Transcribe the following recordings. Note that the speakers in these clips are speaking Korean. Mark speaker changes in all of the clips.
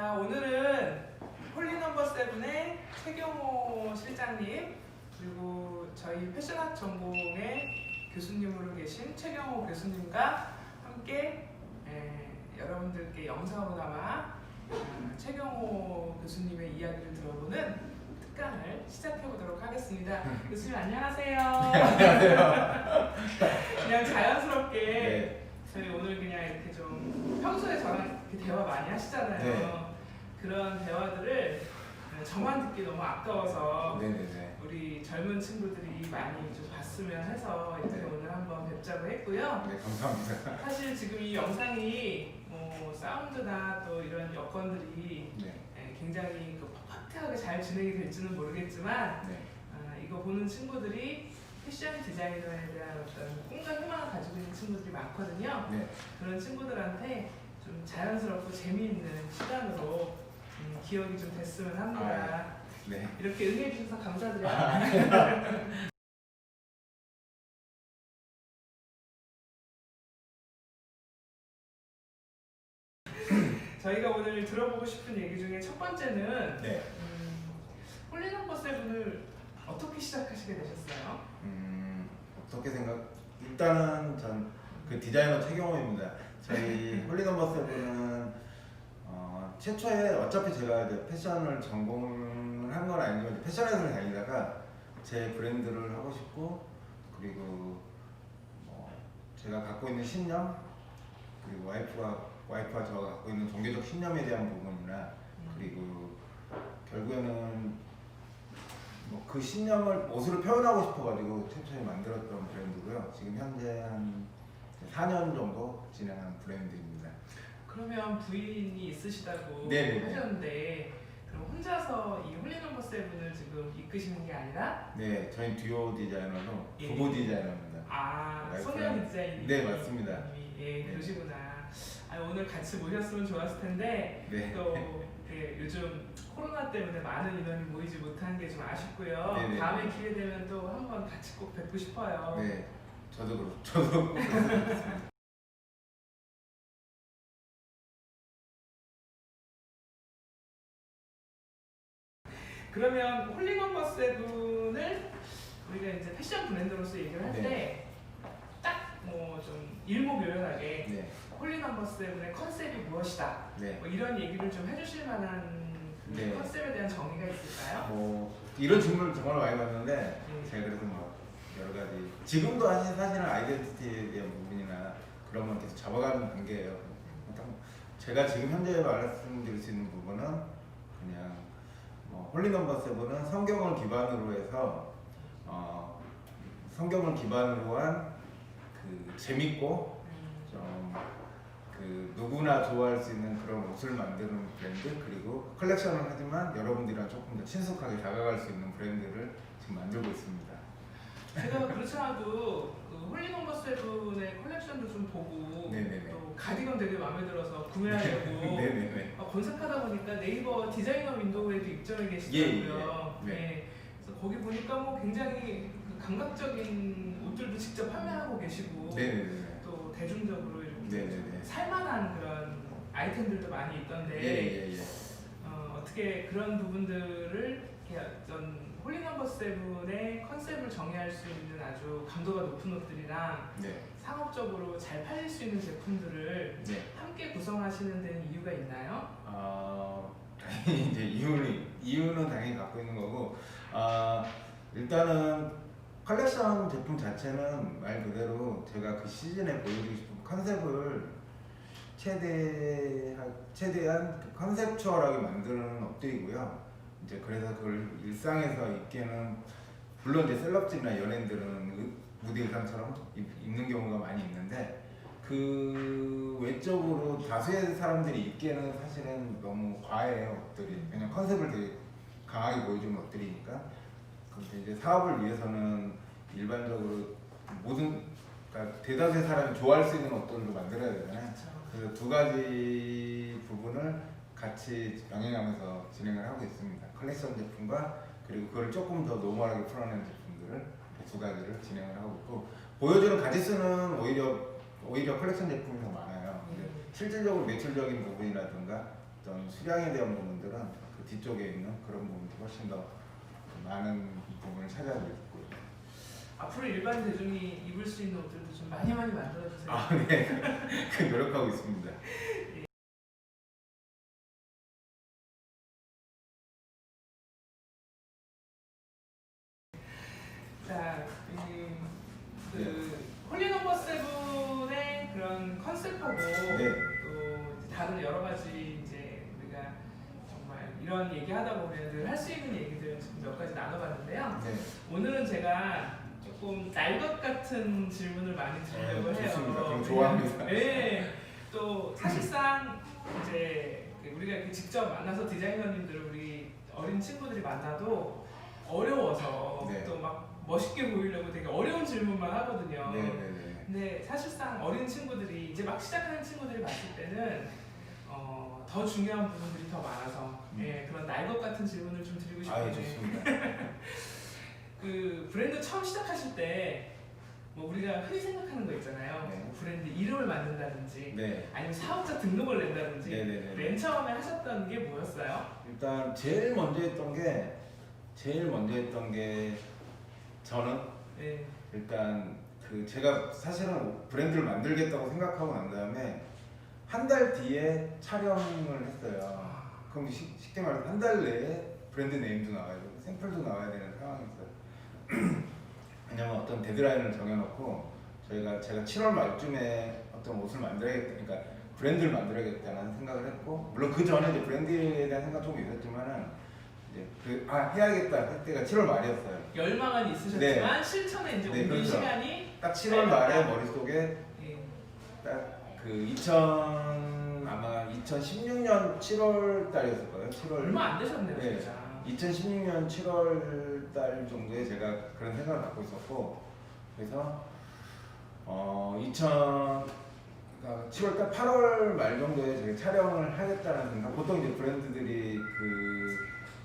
Speaker 1: 자, 오늘은 홀리넘버7의 최경호 실장님 그리고 저희 패션학 전공의 교수님으로 계신 최경호 교수님과 함께 여러분들께 영상으로 담아 최경호 교수님의 이야기를 들어보는 특강을 시작해보도록 하겠습니다. 교수님 안녕하세요.
Speaker 2: 안녕하세요.
Speaker 1: 그냥 자연스럽게
Speaker 2: 네.
Speaker 1: 저희 오늘 그냥 이렇게 좀 평소에 저랑 이렇게 대화 많이 하시잖아요.
Speaker 2: 네.
Speaker 1: 그런 대화들을 저만 듣기 너무 아까워서
Speaker 2: 네네네.
Speaker 1: 우리 젊은 친구들이 많이 좀 봤으면 해서 이렇게
Speaker 2: 네.
Speaker 1: 오늘 한번 뵙자고 했고요.
Speaker 2: 네, 감사합니다.
Speaker 1: 사실 지금 이 영상이 뭐 사운드나 또 이런 여건들이
Speaker 2: 네.
Speaker 1: 굉장히 퍼펙트하게 잘 진행이 될지는 모르겠지만
Speaker 2: 네.
Speaker 1: 이거 보는 친구들이 패션 디자이너에 대한 어떤 꿈과 희망을 가지고 있는 친구들이 많거든요.
Speaker 2: 네.
Speaker 1: 그런 친구들한테 좀 자연스럽고 재미있는 시간으로 기억이 좀 됐으면 합니다.
Speaker 2: 네.
Speaker 1: 이렇게 응해 주셔서 감사드려요. 저희가 오늘 들어보고 싶은 얘기 중에 첫 번째는
Speaker 2: 네.
Speaker 1: 홀리넘버7을 어떻게 시작하시게 되셨어요?
Speaker 2: 어떻게 일단은 전 그 디자이너 최경호입니다. 저희 홀리넘버7은 최초에 어차피 제가 이제 패션을 전공을 한 건 아니지만 패션회사를 다니다가 제 브랜드를 하고 싶고 그리고 제가 갖고 있는 신념 그리고 와이프와 저가 갖고 있는 종교적 신념에 대한 부분이나 그리고 결국에는 그 신념을 옷으로 표현하고 싶어가지고 최초에 만들었던 브랜드고요. 지금 현재 한 4년 정도 진행한 브랜드입니다.
Speaker 1: 그러면 부인이 있으시다고
Speaker 2: 네네네.
Speaker 1: 하셨는데 그럼 혼자서 이 홀리넘버7을 지금 이끄시는 게 아니라?
Speaker 2: 네, 저희 듀오 디자이너로
Speaker 1: 예.
Speaker 2: 부부 디자이너입니다.
Speaker 1: 소년 디자이너님.
Speaker 2: 네, 맞습니다.
Speaker 1: 예,
Speaker 2: 네.
Speaker 1: 그러시구나. 오늘 같이 모셨으면 좋았을 텐데
Speaker 2: 네.
Speaker 1: 또 요즘 코로나 때문에 많은 인원이 모이지 못한 게 좀 아쉽고요.
Speaker 2: 네네.
Speaker 1: 다음에 기회 되면 또 한번 같이 꼭 뵙고 싶어요.
Speaker 2: 네, 저도 그렇습니다.
Speaker 1: 그러면 홀리넘버7을 우리가 이제 패션 브랜드로서 얘기를 할 때 딱 뭐 좀 일목요연하게
Speaker 2: 네,
Speaker 1: 홀리넘버7의 컨셉이 무엇이다
Speaker 2: 네.
Speaker 1: 뭐 이런 얘기를 좀 해주실 만한
Speaker 2: 네.
Speaker 1: 컨셉에 대한 정의가 있을까요?
Speaker 2: 이런 질문을 정말 많이 받는데
Speaker 1: 네.
Speaker 2: 제가 그래서 여러 가지 지금도 사실은 아이덴티티에 대한 부분이나 그런 건 계속 잡아가는 단계예요. 일단 제가 지금 현재 말씀드릴 수 있는 부분은 그냥 홀리넘버7은 성경을 기반으로 해서 성경을 기반으로 한 그 재밌고 좀 누구나 좋아할 수 있는 그런 옷을 만드는 브랜드 그리고 컬렉션을 하지만 여러분들이랑 조금 더 친숙하게 다가갈 수 있는 브랜드를 지금 만들고 있습니다.
Speaker 1: 제가 그렇지 않아도 그 홀리넘버7의 컬렉션도 좀 보고
Speaker 2: 네네네.
Speaker 1: 또 가디건 되게 마음에 들어서 구매하려고
Speaker 2: 네네네.
Speaker 1: 검색하다 보니까 네이버 디자이너 윈도우에도 입점해 계시더라고요.
Speaker 2: 예.
Speaker 1: 네. 그래서 거기 보니까 뭐 굉장히 감각적인 옷들도 직접 판매하고 계시고
Speaker 2: 네네네.
Speaker 1: 또 대중적으로 이렇게
Speaker 2: 네네네.
Speaker 1: 살만한 그런 아이템들도 많이 있던데
Speaker 2: 예예예.
Speaker 1: 어떻게 그런 부분들을 이렇게 어떤 홀리넘버7의 컨셉을 정의할 수 있는 아주 감도가 높은 옷들이랑
Speaker 2: 네.
Speaker 1: 상업적으로 잘 팔릴 수 있는 제품들을
Speaker 2: 네.
Speaker 1: 함께 구성하시는 데는 이유가 있나요?
Speaker 2: 당연히 이제 이유는 당연히 갖고 있는 거고 일단은 컬렉션 제품 자체는 말 그대로 제가 그 시즌에 보여주고 싶은 컨셉을 최대한 컨셉추얼하게 만드는 옷들이고요. 이제 그래서 그걸 일상에서 입기에는 물론 이제 셀럽들이나 연예인들은 무대 의상처럼 입는 경우가 많이 있는데 그 외적으로 다수의 사람들이 입기에는 사실은 너무 과해요 옷들이. 그냥 컨셉을 되게 강하게 보여주는 옷들이니까. 근데 이제 사업을 위해서는 일반적으로 그러니까 대다수의 사람이 좋아할 수 있는 옷들도 만들어야 되잖아요. 그래서 두 가지 부분을 같이 병행하면서 진행을 하고 있습니다. 컬렉션 제품과 그리고 그걸 조금 더 노멀하게 풀어낸 제품들을 두 가지를 진행을 하고 있고 보여주는 가짓수는 오히려 컬렉션 제품이 더 많아요. 근데 실질적으로 매출적인 부분이라든가 어떤 수량에 대한 부분들은 그 뒤쪽에 있는 그런 부분들이 훨씬 더 많은 부분을 차지하고 있고요.
Speaker 1: 앞으로 일반 대중이 입을 수 있는 옷들도 좀 많이 만들어주세요.
Speaker 2: 아, 네. 그 노력하고 있습니다.
Speaker 1: 자, 홀리 넘버 세븐의 그런 컨셉하고
Speaker 2: 네.
Speaker 1: 또 다른 여러 가지 이제 우리가 정말 이런 얘기하다 보면 늘 할 수 있는 얘기들 지금 몇 가지 나눠봤는데요.
Speaker 2: 네.
Speaker 1: 오늘은 제가 조금 날 것 같은 질문을 많이 드리려고 해요.
Speaker 2: 좋습니다. 좀 좋아합니다.
Speaker 1: 네. 또 사실상 이제 우리가 직접 만나서 디자이너님들을 우리 어린 친구들이 만나도 어려워서
Speaker 2: 네.
Speaker 1: 또 막 멋있게 보이려고 되게 어려운 질문만 하거든요.
Speaker 2: 네네네.
Speaker 1: 근데 사실상 어린 친구들이 이제 막 시작하는 친구들이 봤을 때는 더 중요한 부분들이 더 많아서 예, 그런 날 것 같은 질문을 좀 드리고 싶은데.
Speaker 2: 아유, 좋습니다.
Speaker 1: 그 브랜드 처음 시작하실 때 뭐 우리가 흔히 생각하는 거 있잖아요.
Speaker 2: 네.
Speaker 1: 브랜드 이름을 만든다든지
Speaker 2: 네.
Speaker 1: 아니면 사업자 등록을 낸다든지
Speaker 2: 네네네.
Speaker 1: 맨 처음에 하셨던 게 뭐였어요?
Speaker 2: 일단 제일 먼저 했던 게 저는
Speaker 1: 네.
Speaker 2: 일단 그 제가 사실은 브랜드를 만들겠다고 생각하고 난 다음에 한 달 뒤에 촬영을 했어요. 그럼 쉽게 말해서 한 달 내에 브랜드 네임도 나와야 되고 샘플도 나와야 되는 상황이었어요. 왜냐면 어떤 데드라인을 정해놓고 제가 7월 말쯤에 어떤 옷을 만들어야겠다, 그러니까 브랜드를 만들어야겠다는 생각을 했고, 물론 그 전에 이제 브랜드에 대한 생각 좀 있었지만은 이제 해야겠다 할 때가 7월 말이었어요.
Speaker 1: 열망은 있으셨지만 실천에 이제 옮긴
Speaker 2: 그렇죠.
Speaker 1: 시간이
Speaker 2: 딱 7월 말에 머릿속에
Speaker 1: 예.
Speaker 2: 딱 그 아마 2016년 7월 달이었을 거예요. 7월
Speaker 1: 얼마 안 되셨네요,
Speaker 2: 네.
Speaker 1: 진짜.
Speaker 2: 2016년 7월 달 정도에 제가 그런 생각을 갖고 있었고, 그래서 7월 달 8월 말 정도에 제가 촬영을 하겠다는 생각. 보통 이제 브랜드들이 그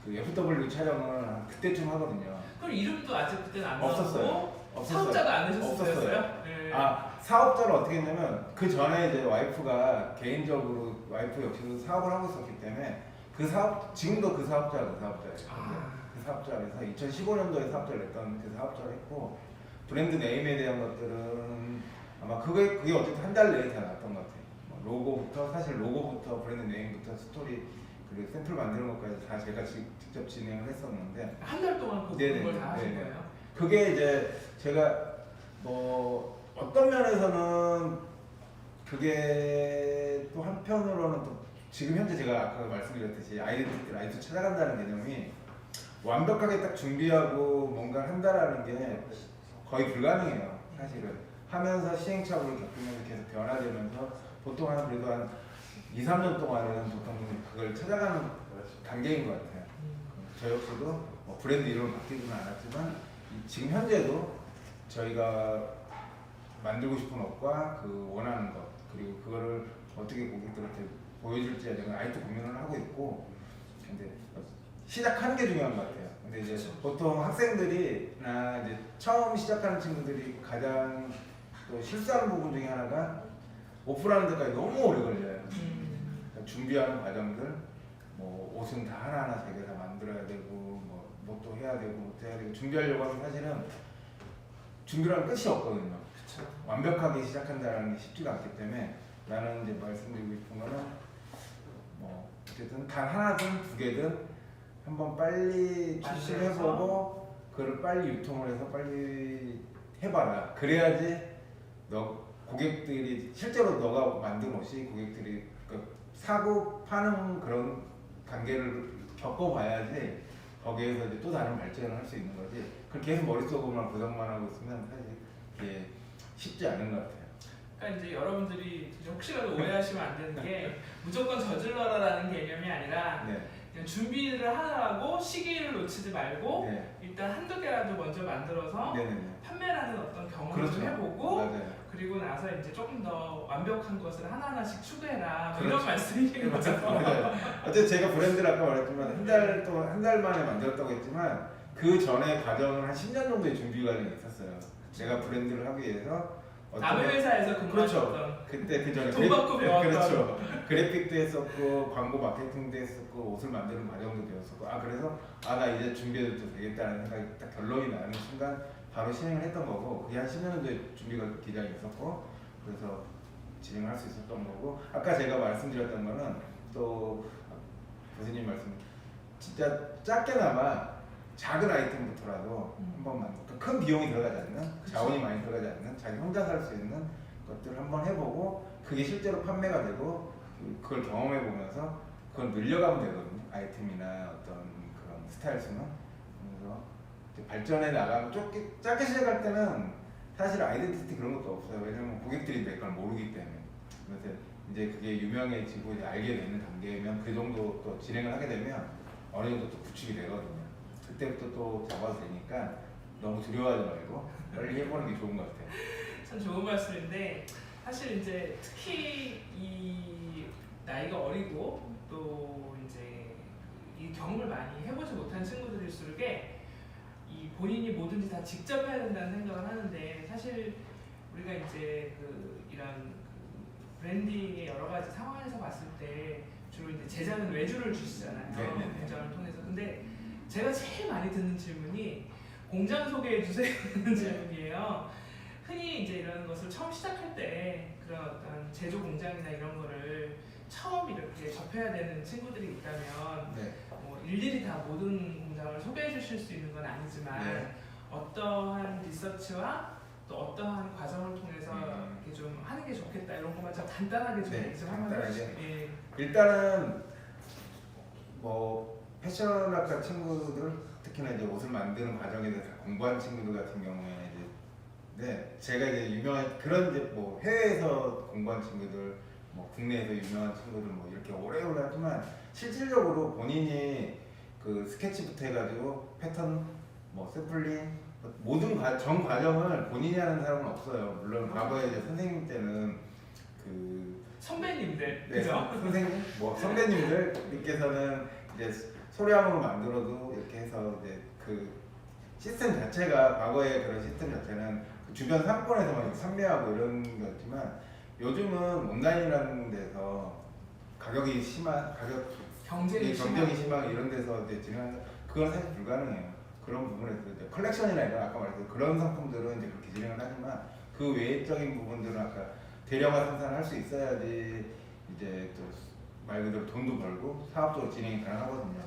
Speaker 2: FW 촬영을 그때쯤 하거든요.
Speaker 1: 그럼 이름도 아직 그때는 안
Speaker 2: 없었어요.
Speaker 1: 나오고
Speaker 2: 없었어요.
Speaker 1: 사업자도 안 되셨어요?
Speaker 2: 없었어요.
Speaker 1: 네.
Speaker 2: 사업자를 어떻게 했냐면 그 전에 이제 와이프가 개인적으로 와이프 역시도 사업을 하고 있었기 때문에 지금도 그 사업자예요. 그 사업자에서 2015년도에 사업자를 냈던 그 사업자를 했고, 브랜드 네임에 대한 것들은 아마 그게 어쨌든 한 달 내에 다 나왔던 것 같아요. 로고부터 브랜드 네임부터 스토리 그리고 샘플 만드는 것까지 다 제가 직접 진행을 했었는데,
Speaker 1: 한 달 동안 그걸 다 하신 거예요?
Speaker 2: 그게 이제 제가 뭐 어떤 면에서는 그게 또 한편으로는 또 지금 현재 제가 아까 말씀드렸듯이 아이덴티티 라이트 찾아간다는 개념이 완벽하게 딱 준비하고 뭔가를 한다라는 게 거의 불가능해요. 사실은 하면서 시행착오를 겪으면서 계속 변화되면서 보통 그래도 한 2, 3년 동안은 보통 그걸 찾아가는 단계인 것 같아요. 저 역시도 브랜드 이름을 바뀌지는 않았지만 지금 현재도 저희가 만들고 싶은 옷과 그 원하는 것, 그리고 그거를 어떻게 고객들한테 보여줄지에 대한 아직도 고민을 하고 있고, 근데 시작하는 게 중요한 것 같아요. 근데 이제 보통 학생들이나 이제 처음 시작하는 친구들이 가장 또 실수하는 부분 중에 하나가 오프라는 데까지 너무 오래 걸려요. 그러니까 준비하는 과정들, 뭐 옷은 다 하나하나 자기가 다 만들어야 되고, 뭐 또 해야 되고, 뭐 해야 되고, 준비하려고 하면 사실은 준비라는 끝이 없거든요.
Speaker 1: 그쵸.
Speaker 2: 완벽하게 시작한다는 게 쉽지가 않기 때문에 나는 이제 말씀드리고 싶은 거는 뭐 어쨌든 단 하나든 두 개든 한번 빨리 출시를 해보고 그걸 빨리 유통을 해서 빨리 해봐라. 그래야지 고객들이 실제로 너가 만든 옷이 고객들이 사고 파는 그런 단계를 겪어봐야지 거기에서 이제 또 다른 발전을 할 수 있는 거지. 그걸 계속 머릿속으로만 구성만 하고 있으면 사실 이게 쉽지 않은 것 같아요.
Speaker 1: 그러니까 이제 여러분들이 이제 혹시라도 오해하시면 안 되는 게 무조건 저질러라라는 개념이 아니라
Speaker 2: 네.
Speaker 1: 그냥 준비를 하라고 시기를 놓치지 말고
Speaker 2: 네.
Speaker 1: 일단 한두 개라도 먼저 만들어서
Speaker 2: 네네네.
Speaker 1: 판매라는 어떤 경험을
Speaker 2: 그렇죠.
Speaker 1: 해보고
Speaker 2: 맞아요.
Speaker 1: 그리고 나서 이제 조금 더 완벽한 것을 하나하나씩 추구해라 뭐
Speaker 2: 그렇죠.
Speaker 1: 이런 말씀이신 거죠.
Speaker 2: 맞아요. 어쨌든 제가 브랜드를 아까 말했지만 한 달 만에 만들었다고 했지만 그 전에 과정은 한 10년 정도의 준비 과정이 있었어요. 제가 브랜드를 하기 위해서
Speaker 1: 남의 회사에서 근무하셨던
Speaker 2: 그렇죠. 그때 그 전에
Speaker 1: 돈 받고 배웠던
Speaker 2: 그렇죠. 그래픽도 했었고 광고 마케팅도 했었고 옷을 만드는 과정도 배웠었고 그래서 나 이제 준비해도 되겠다는 생각이 딱 결론이 나는 순간 바로 진행을 했던 거고 그게 한 10년 정도 준비가 기간이 있었고 그래서 진행을 할 수 있었던 거고 아까 제가 말씀드렸던 거는 또 교수님 말씀 진짜 작게나마 작은 아이템부터라도 한번 큰 비용이 들어가지 않는 자원이 많이 들어가지 않는 자기 혼자 살 수 있는 것들을 한번 해보고 그게 실제로 판매가 되고 그걸 경험해 보면서 그걸 늘려가면 되거든요. 아이템이나 어떤 그런 스타일 수는. 그래서 이제 발전해 나가고 작게 시작할 때는 사실 아이덴티티 그런 것도 없어요. 왜냐면 고객들이 내 걸 모르기 때문에. 그래서 이제 그게 유명해지고 이제 알게 되는 단계면 그 정도 또 진행을 하게 되면 어느 정도 또 구축이 되거든요. 그때부터 또 잡아도 되니까 너무 두려워하지 말고 빨리 해보는 게 좋은 것 같아요.
Speaker 1: 참 좋은 말씀인데 사실 이제 특히 이 나이가 어리고 또 이제 이 경험을 많이 해보지 못한 친구들일수록에 이 본인이 뭐든지 다 직접 해야 된다는 생각을 하는데 사실 우리가 이제 이런 브랜딩의 여러 가지 상황에서 봤을 때 주로 이제 제자는 외주를 주시잖아요.
Speaker 2: 네네네.
Speaker 1: 공장을 통해서. 근데 제가 제일 많이 듣는 질문이 공장 소개해 주세요 하는 질문이에요. 흔히 이제 이런 것을 처음 시작할 때 그런 어떤 제조 공장이나 이런 거를 처음 이렇게 접해야 되는 친구들이 있다면 뭐 일일이 다 모든 공장을 소개해 주실 수 있는 건 아니지만 어떠한 리서치와 또 어떠한 과정을 통해서 이렇게 좀 하는 게 좋겠다 이런 것만 좀 간단하게 좀 얘기 좀 한번 해주시죠.
Speaker 2: 일단은 뭐 패션학과 친구들 특히나 이제 옷을 만드는 과정에 대해서 공부한 친구들 같은 경우에 이제 제가 이제 유명한 그런 이제 뭐 해외에서 공부한 친구들 뭐 국내에서 유명한 친구들 뭐 이렇게 오래오래 하지만 실질적으로 본인이 그 스케치부터 해가지고 패턴 뭐 샘플링 모든 전 과정을 본인이 하는 사람은 없어요. 물론 과거에 이제 선생님 때는 그
Speaker 1: 선배님들 그죠?
Speaker 2: 선생님 뭐 선배님들께서는 이제 소량으로 만들어도 이렇게 해서 이제 그 시스템 자체가 과거의 그런 시스템 자체는 그 주변 상권에서만 판매하고 이런 거였지만 요즘은 온라인이라는 데서 가격이 심한
Speaker 1: 경쟁이
Speaker 2: 심한 이런 데서 이제 진행하는 그건 사실 불가능해요. 그런 부분에서 이제 컬렉션이나 이런 아까 말했던 그런 상품들은 이제 그렇게 진행을 하지만 그 외적인 부분들은 아까 대량화 생산을 할 수 있어야지 이제 또 말 그대로 돈도 벌고 사업적으로 진행이 가능하거든요.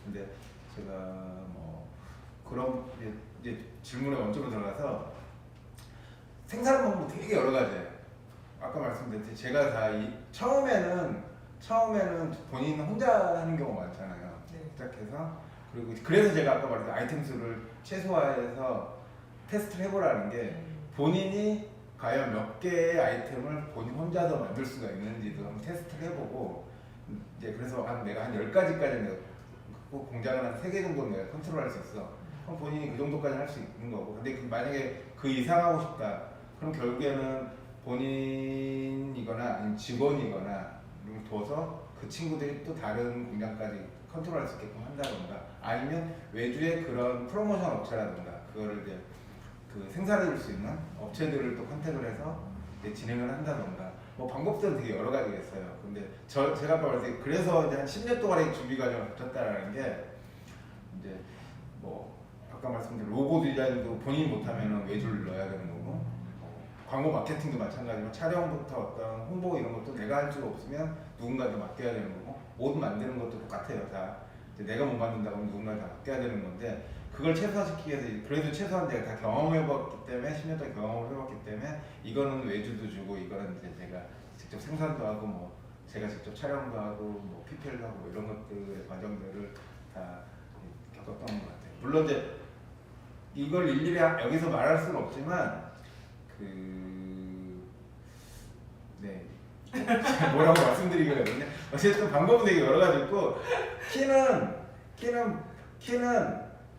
Speaker 2: 근데 제가 뭐 그런 이제 질문의 원점으로 들어가서 생산 방법 되게 여러 가지예요. 아까 말씀드렸듯이 제가 다 처음에는 본인 혼자 하는 경우가 많잖아요. 시작해서 그리고 그래서 제가 아까 말했던 아이템 수를 최소화해서 테스트를 해보라는 게 본인이 과연 몇 개의 아이템을 본인 혼자서 만들 수가 있는지도 한번 테스트를 해보고 이제 그래서 내가 한 10가지까지 내가 공장을 한 3개 정도 내가 컨트롤할 수 있어. 그럼 본인이 그 정도까지 할 수 있는 거고 근데 만약에 그 이상 하고 싶다 그럼 결국에는 본인이거나 아니면 직원이거나 둬서 그 친구들이 또 다른 공장까지 컨트롤할 수 있게끔 한다던가 아니면 외주의 그런 프로모션 업체라던가 그거를 이제 그 생산해 줄 수 있는 업체들을 또 컨택을 해서 이제 진행을 한다던가 뭐 방법들은 되게 여러 가지겠어요. 근데 제가 아까 말했듯이 그래서 이제 한 10년 동안의 준비 과정을 거쳤다라는 게 이제 뭐 아까 말씀드린 로고 디자인도 본인이 못하면 외주를 넣어야 되는 거고 광고 마케팅도 마찬가지로 촬영부터 어떤 홍보 이런 것도 내가 할 수가 없으면 누군가한테 맡겨야 되는 거고 옷 만드는 것도 똑같아요. 다 이제 내가 못 만든다고 하면 누군가한테 다 맡겨야 되는 건데 그걸 최소화시키기 위해서 그래도 최소한 제가 다 경험해봤기 때문에 10년 동안 경험을 해봤기 때문에 이거는 외주도 주고 이거는 이제 제가 직접 생산도 하고 뭐 제가 직접 촬영도 하고 뭐 PPL도 하고 뭐 이런 것들의 과정들을 다 겪었던 것 같아요. 물론 이제 이걸 일일이 여기서 말할 수는 없지만 뭐라고 말씀드리기가 어렵네. 어쨌든 방법은 되게 여러 가지 있고 키는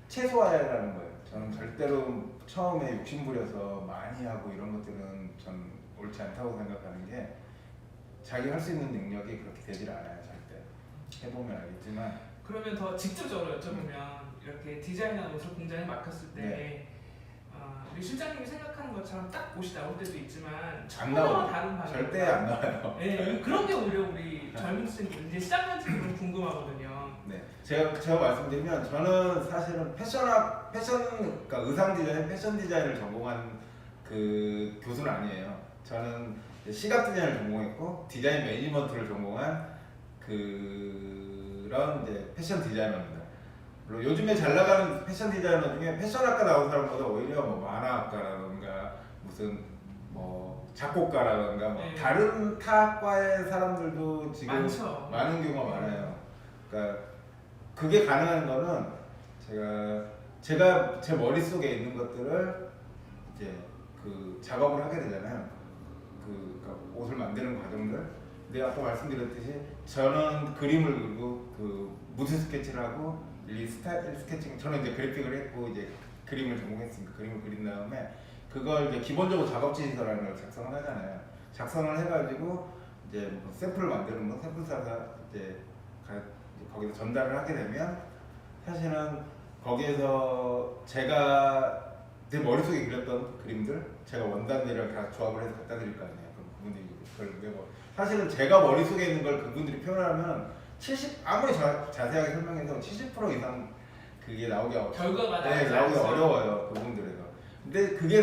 Speaker 2: 최소화하라는 거예요. 저는 절대로 처음에 욕심부려서 많이 하고 이런 것들은 전 옳지 않다고 생각하는 게 자기 할 수 있는 능력이 그렇게 되질 않아요. 절대 해보면 알겠지만
Speaker 1: 그러면 더 직접적으로 여쭤보면 이렇게 디자인한 옷을 공장에 맡겼을 때 우리 실장님이 생각하는 것처럼 딱 옷이 나올 때도 있지만
Speaker 2: 안
Speaker 1: 전혀
Speaker 2: 나와요.
Speaker 1: 다른 반응.
Speaker 2: 절대 안 나와요.
Speaker 1: 네, 그런 게 오히려 우리 젊은 층들 이제 시작한지는 궁금하거든요.
Speaker 2: 네, 제가 말씀드리면 저는 사실은 그러니까 의상 디자인, 패션 디자인을 전공한 그 교수는 아니에요. 저는 시각 디자인을 전공했고 디자인 매니지먼트를 전공한 그런 이제 패션 디자이너입니다. 물론 요즘에 잘 나가는 패션 디자이너 중에 패션학과 나온 사람보다 오히려 뭐 만화학과라든가 무슨 뭐 작곡가라든가 뭐
Speaker 1: 네.
Speaker 2: 다른 타학과의 사람들도 지금
Speaker 1: 많죠.
Speaker 2: 많은 경우가 많아요. 그러니까 그게 가능한 거는 제가 제 머릿속에 있는 것들을 이제 그 작업을 하게 되잖아요. 그러니까 옷을 만드는 과정들. 근데 아까 말씀드렸듯이 저는 그림을 그리고 그 무드 스케치를 하고 스타일 스케칭, 저는 이제 그래픽을 했고 이제 그림을 전공했으니까 그림을 그린 다음에 그걸 이제 기본적으로 작업 지시서라는 걸 작성을 하잖아요. 작성을 해가지고 이제 뭐 샘플을 만드는 거, 샘플 사서 이제 거기서 전달을 하게 되면 사실은 거기에서 제가 제 머릿속에 그렸던 그림들 제가 원단들이랑 다 조합을 해서 갖다 드릴 거 아니에요. 그럼 그분들이 그걸 외워. 사실은 제가 머릿속에 있는 걸 그분들이 표현하면 아무리 자세하게 설명해도 70% 이상 그게
Speaker 1: 결과가
Speaker 2: 나오기 어려워요. 그분들에서. 근데 그게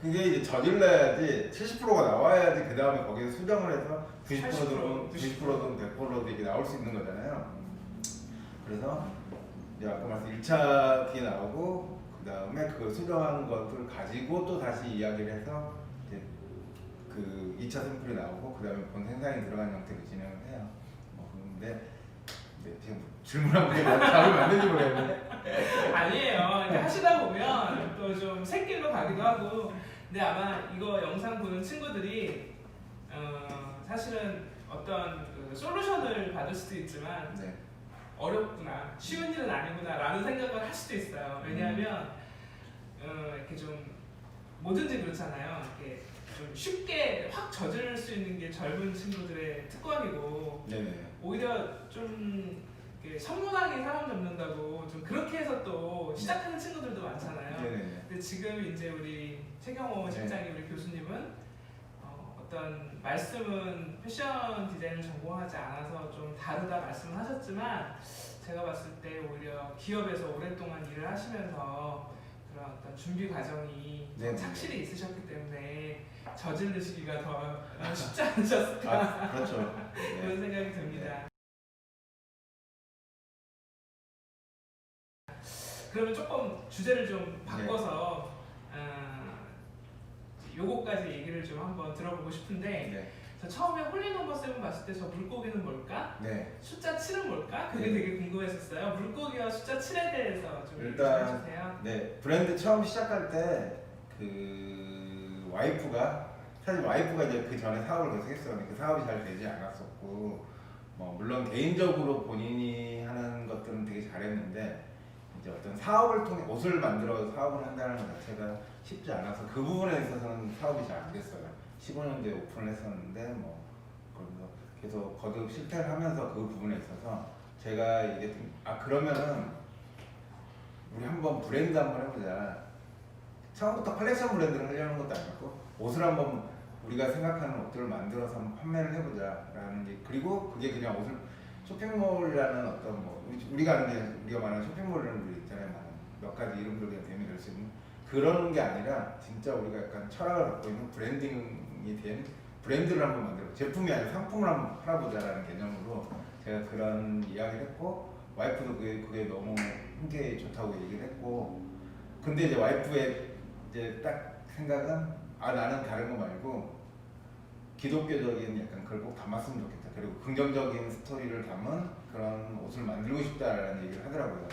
Speaker 2: 이제 저질러야지 70%가 나와야지 그 다음에 거기에 수정을 해서 90%든 100%든 이렇게 나올 수 있는 거잖아요. 그래서 이제 아까 말씀 1차 그게 나오고 그 다음에 그걸 수정한 것을 가지고 또 다시 이야기를 해서 이제 그 2차 샘플이 나오고 그 다음에 본 생산이 들어간 형태로 진행을 해요. 근데 지금 질문한 게 답이 맞는지 모르겠는데
Speaker 1: 아니에요. 이제 하시다 보면 또 좀 새길로 가기도 하고. 근데 아마 이거 영상 보는 친구들이 사실은 어떤 그 솔루션을 받을 수도 있지만
Speaker 2: 네.
Speaker 1: 어렵구나, 쉬운 일은 아니구나라는 생각을 할 수도 있어요. 왜냐하면 이렇게 좀 뭐든지 그렇잖아요. 이렇게 좀 쉽게 확 저지를 수 있는 게 젊은 친구들의 특권이고
Speaker 2: 네네.
Speaker 1: 오히려 좀 이렇게 선문하게 사람 잡는다고 좀 그렇게 해서 또 시작하는 친구들도 많잖아요.
Speaker 2: 네네.
Speaker 1: 근데 지금 이제 우리 최경호 실장님, 우리 교수님은 어떤 말씀은 패션 디자인을 전공하지 않아서 좀 다르다 말씀을 하셨지만 제가 봤을 때 오히려 기업에서 오랫동안 일을 하시면서 그런 어떤 준비 과정이
Speaker 2: 네네.
Speaker 1: 착실히 있으셨기 때문에 저지르시기가 더 쉽지 않으셨을까
Speaker 2: 그렇죠.
Speaker 1: 그런 생각이 듭니다. 그러면 조금 주제를 좀 바꿔서 요거까지 얘기를 좀 한번 들어보고 싶은데
Speaker 2: 네.
Speaker 1: 저 처음에 홀리 넘버 7 봤을 때 저 물고기는 뭘까?
Speaker 2: 네.
Speaker 1: 숫자 7은 뭘까? 그게
Speaker 2: 네.
Speaker 1: 되게 궁금했었어요. 물고기와 숫자 7에 대해서 좀
Speaker 2: 일단
Speaker 1: 얘기해 주세요.
Speaker 2: 네, 브랜드 처음 시작할 때 그 와이프가 이제 그 전에 사업을 계속했었는데 그 사업이 잘 되지 않았었고 뭐 물론 개인적으로 본인이 하는 것들은 되게 잘했는데 이제 어떤 사업을 통해 옷을 만들어 사업을 한다는 것 자체가 쉽지 않아서 그 부분에 있어서는 사업이 잘 안 됐어요. 15년 뒤에 오픈을 했었는데 뭐 그러면서 계속 거듭 실패를 하면서 그 부분에 있어서 제가 이게 그러면은 우리 한번 브랜드 한번 해보자. 처음부터 컬렉션 브랜드를 하려는 것도 아니고 옷을 한번 우리가 생각하는 옷들을 만들어서 한번 판매를 해보자라는 게, 그리고 그게 그냥 옷을 쇼핑몰이라는 어떤 뭐 우리가 말하는 쇼핑몰이라는 게 있잖아요. 몇 가지 이름들이 대명될 수 있는 그런 게 아니라 진짜 우리가 약간 철학을 갖고 있는 브랜딩이 된 브랜드를 한번 만들어, 제품이 아니라 상품을 한번 팔아보자라는 개념으로 제가 그런 이야기를 했고, 와이프도 그게 너무 흔쾌히 좋다고 얘기를 했고, 근데 이제 와이프의 이제 딱 생각은 나는 다른 거 말고 기독교적인 약간 그걸 꼭 담았으면 좋겠다. 그리고 긍정적인 스토리를 담은 그런 옷을 만들고 싶다라는 얘기를 하더라고요.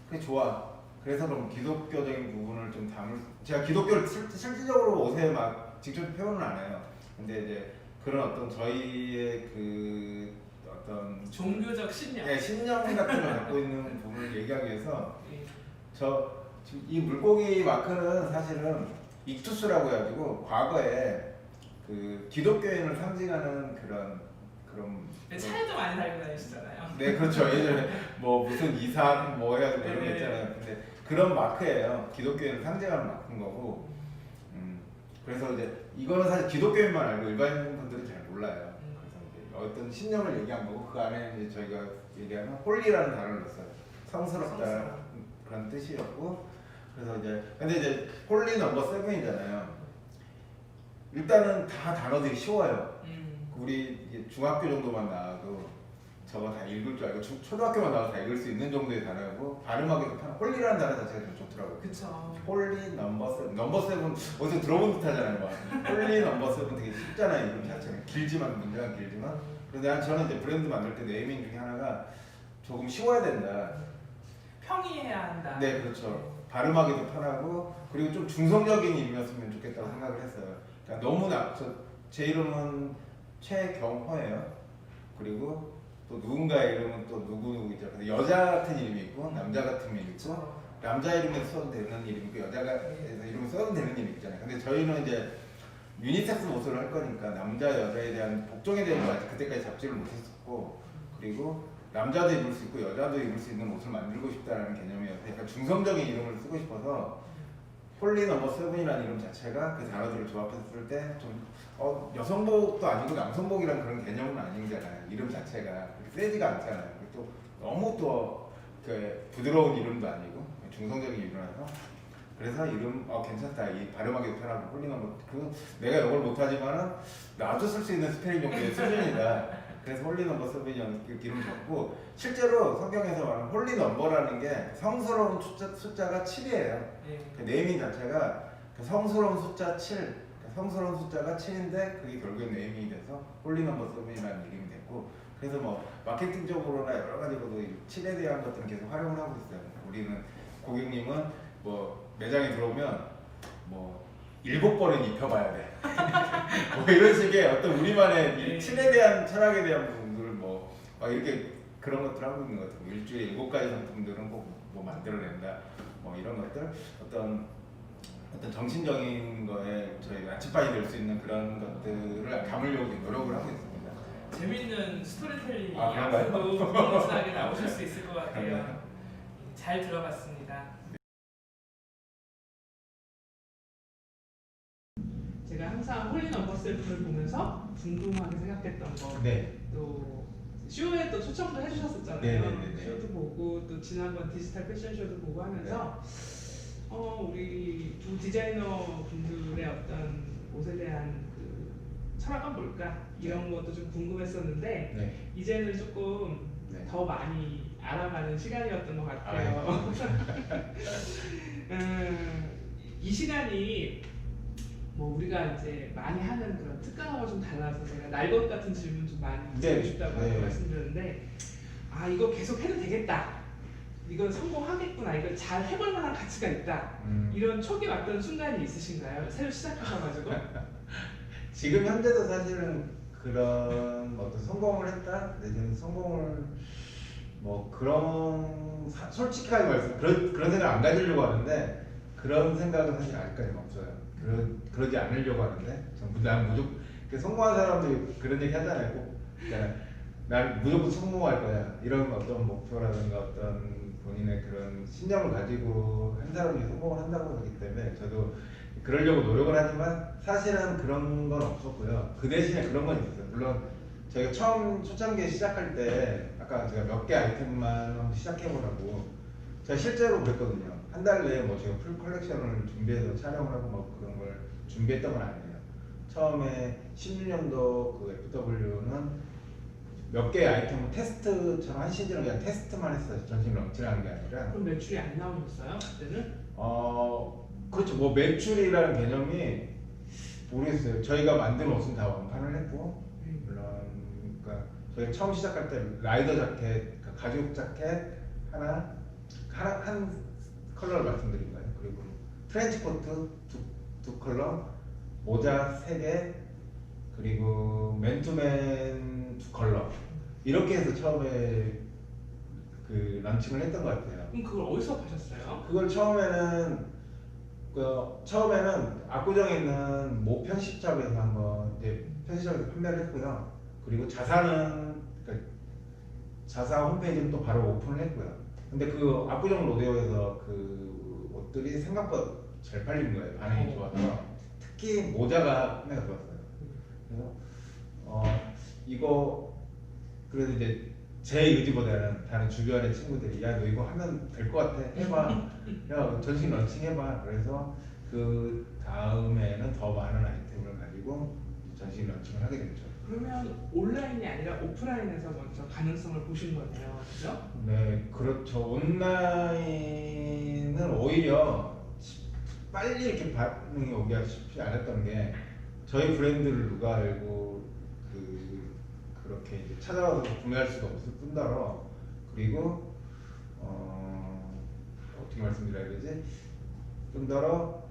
Speaker 2: 그게 좋아. 그래서 그럼 기독교적인 부분을 좀 제가 기독교를 실질적으로 옷에 막 직접 표현은 안 해요. 근데 이제 그런 어떤 저희의 그 어떤
Speaker 1: 종교적 신념.
Speaker 2: 네, 신념 같은 걸 갖고 있는 부분을 얘기하기 위해서
Speaker 1: 예.
Speaker 2: 지금 이 물고기 마크는 사실은 익투스라고 해가지고 과거에 그 기독교인을 상징하는 그런
Speaker 1: 차에도 많이 달고 다니시잖아요.
Speaker 2: 네, 그렇죠. 예전에 뭐 무슨 이삭 뭐 해가지고 그런 거
Speaker 1: 네.
Speaker 2: 있잖아요. 근데 그런 마크예요. 기독교인을 상징하는 마크인 거고. 그래서 이제 이거는 사실 기독교인만 알고 일반인 분들은 잘 몰라요. 그래서 이제 어떤 신념을 얘기한 거고 그 안에 이제 저희가 얘기하는 홀리라는 단어를 넣었어요. 성스럽다 그런 뜻이었고. 그래서 이제 근데 이제 홀리 넘버 7이잖아요. 일단은 다 단어들이 쉬워요. 우리 이제 중학교 정도만 나와도 저거 다 읽을 줄 알고 초등학교만 나와도 다 읽을 수 있는 정도의 단어고 발음하기도 편. 홀리라는 단어 자체가 좀 좋더라고요.
Speaker 1: 그쵸.
Speaker 2: 홀리 넘버 7. 넘버 7 어디서 들어본 듯 하잖아요. 막. 홀리 넘버 7 되게 쉽잖아요. 이름 자체가 길지만 문제가 길지만. 그래서 저는 이제 브랜드 만들 때 네이밍 중에 하나가 조금 쉬워야 된다.
Speaker 1: 평이해야 한다.
Speaker 2: 네, 그렇죠. 발음하기도 편하고 그리고 좀 중성적인 이름이었으면 좋겠다고 생각을 했어요. 그러니까 너무나 제 이름은 최경허예요. 그리고 또 누군가의 이름은 또 누구누구죠. 여자 같은 이름이 있고 남자 같은 이름이 있고 남자 이름에 써도 되는 이름이 있고 여자가 이름에 써도 되는 이름이 있잖아요. 근데 저희는 이제 유니섹스 모습을 할 거니까 남자 여자에 대한 복종에 대한 거 아직 그때까지 잡지를 못했었고 그리고 남자도 입을 수 있고 여자도 입을 수 있는 옷을 만들고 싶다는 개념이어서 약간 중성적인 이름을 쓰고 싶어서 홀리 넘버 7이라는 이름 자체가 그 단어들을 조합했을 때 좀 여성복도 아니고 남성복이란 그런 개념은 아니잖아요. 이름 자체가 그렇게 세지가 않잖아요. 그리고 또 너무 또 그 부드러운 이름도 아니고 중성적인 이름이라서 그래서 이름 괜찮다. 이 발음하기도 편하고 홀리 넘버 그 내가 이걸 못하지만은 나도 쓸 수 있는 스페링 정도의 수준이다. 그래서 홀리 넘버 7이라는 이름 적고 실제로 성경에서 말하는 홀리 넘버라는 게 성스러운 숫자가 7이에요. 그 네이밍 자체가 그 성스러운 숫자 7, 성스러운 숫자가 7인데 그게 결국엔 네이밍이 돼서 홀리 넘버 7이라는 이름이 됐고 그래서 뭐 마케팅적으로나 여러 가지로도 7에 대한 것들은 계속 활용을 하고 있어요. 우리는 고객님은 뭐 매장에 들어오면 뭐 7번은 입혀봐야 돼. 뭐 이런 식의 어떤 우리만의 7에 대한 철학에 대한 부분들을 뭐 이렇게 그런 것들 하고 있는 것 같아요. 일주일에 7가지 상품들은 꼭 뭐 만들어낸다. 뭐 이런 것들 어떤 정신적인 거에 저희 나침반이 될 수 있는 그런 것들을 담으려고 노력을 하고 있습니다.
Speaker 1: 재밌는 스토리텔링이
Speaker 2: 그런가요?
Speaker 1: 앞으로도 무궁무진하게 나오실 수 있을 것 같아요. 잘 들어봤습니다. 제가 항상 홀리 넘버 7을 보면서 궁금하게 생각했던 거,
Speaker 2: 네.
Speaker 1: 또 쇼에 또 초청도 해주셨었잖아요.
Speaker 2: 네네네네.
Speaker 1: 쇼도 보고 또 지난번 디지털 패션쇼도 보고 하면서 우리 두 디자이너 분들의 어떤 옷에 대한 그 철학은 뭘까 이런 것도 좀 궁금했었는데
Speaker 2: 네.
Speaker 1: 이제는 조금
Speaker 2: 네.
Speaker 1: 더 많이 알아가는 시간이었던 것 같아요. 이 시간이 뭐 우리가 이제 많이 하는 그런 특강하고 좀 달라서 제가 날 것 같은 질문 좀 많이 드리고 싶다고 말씀드렸는데 이거 계속 해도 되겠다. 이건 성공하겠구나. 이걸 잘 해볼 만한 가치가 있다. 이런 촉이 왔던 순간이 있으신가요? 새로 시작하셔가지고.
Speaker 2: 지금 현재도 사실은 그런 어떤 성공을 했다. 내지는 성공을 뭐 그런 솔직하게 말씀 그런 생각 안 가지려고 하는데 그런 생각은 사실 아직까지는 없어요. 그러지 않으려고 하는데 난 무조건 성공한 사람들이 그런 얘기 하잖아요. 꼭 난 무조건 성공할 거야. 이런 어떤 목표라든가 어떤 본인의 그런 신념을 가지고 한 사람이 성공을 한다고 하기 때문에 저도 그러려고 노력을 하지만 사실은 그런 건 없었고요. 그 대신에 그런 건 있었어요. 물론 저희가 처음 초창기에 시작할 때 아까 제가 몇 개 아이템만 한번 시작해보라고 제가 실제로 그랬거든요. 한 달 내에 뭐 제가 풀 컬렉션을 준비해서 촬영을 하고 뭐 그런 걸 준비했던 건 아니에요. 처음에 16년도 그 FW는 몇 개의 아이템을 테스트처럼 한 시즌을 그냥 테스트만 했어요. 전신 런칭하는 게 아니라.
Speaker 1: 그럼 매출이 안 나오셨어요? 그때는?
Speaker 2: 그렇죠. 뭐 매출이라는 개념이 모르겠어요. 저희가 만든 옷은 다 완판을 했고 물론 그러니까 저희가 처음 시작할 때 라이더 자켓, 그러니까 가죽 자켓 한 컬러를 말씀드린 거예요. 그리고 트렌치 코트 두 컬러, 모자 3개, 그리고 맨투맨 2컬러 이렇게 해서 처음에 그 런칭을 했던 것 같아요.
Speaker 1: 그럼 그걸 어디서 파셨어요?
Speaker 2: 그걸 처음에는 압구정에 있는 모 편집샵에서 한번 이제 편집샵에서 판매를 했고요. 그리고 자사 홈페이지는 또 바로 오픈을 했고요. 근데 그 압구정 로데오에서 그 옷들이 생각보다 잘 팔린 거예요. 반응이 좋아서 특히 모자가 판매가 좋았어요. 그래서 이거 그래도 이제 제 의지보다는 다른 주변의 친구들이 야 너 이거 하면 될 것 같아 해봐 야 전신 런칭 해봐 그래서 그 다음에는 더 많은 아이템을 가지고 전신 런칭을 하게 됐죠.
Speaker 1: 그러면 온라인이 아니라 오프라인에서 먼저 가능성을 보신 거네요, 그죠?
Speaker 2: 네 그렇죠. 온라인은 오히려 빨리 이렇게 반응이 오기가 쉽지 않았던 게 저희 브랜드를 누가 알고 그렇게 이제 찾아와서 구매할 수가 없을 뿐더러 그리고 어떻게 말씀드려야 되지? 뿐더러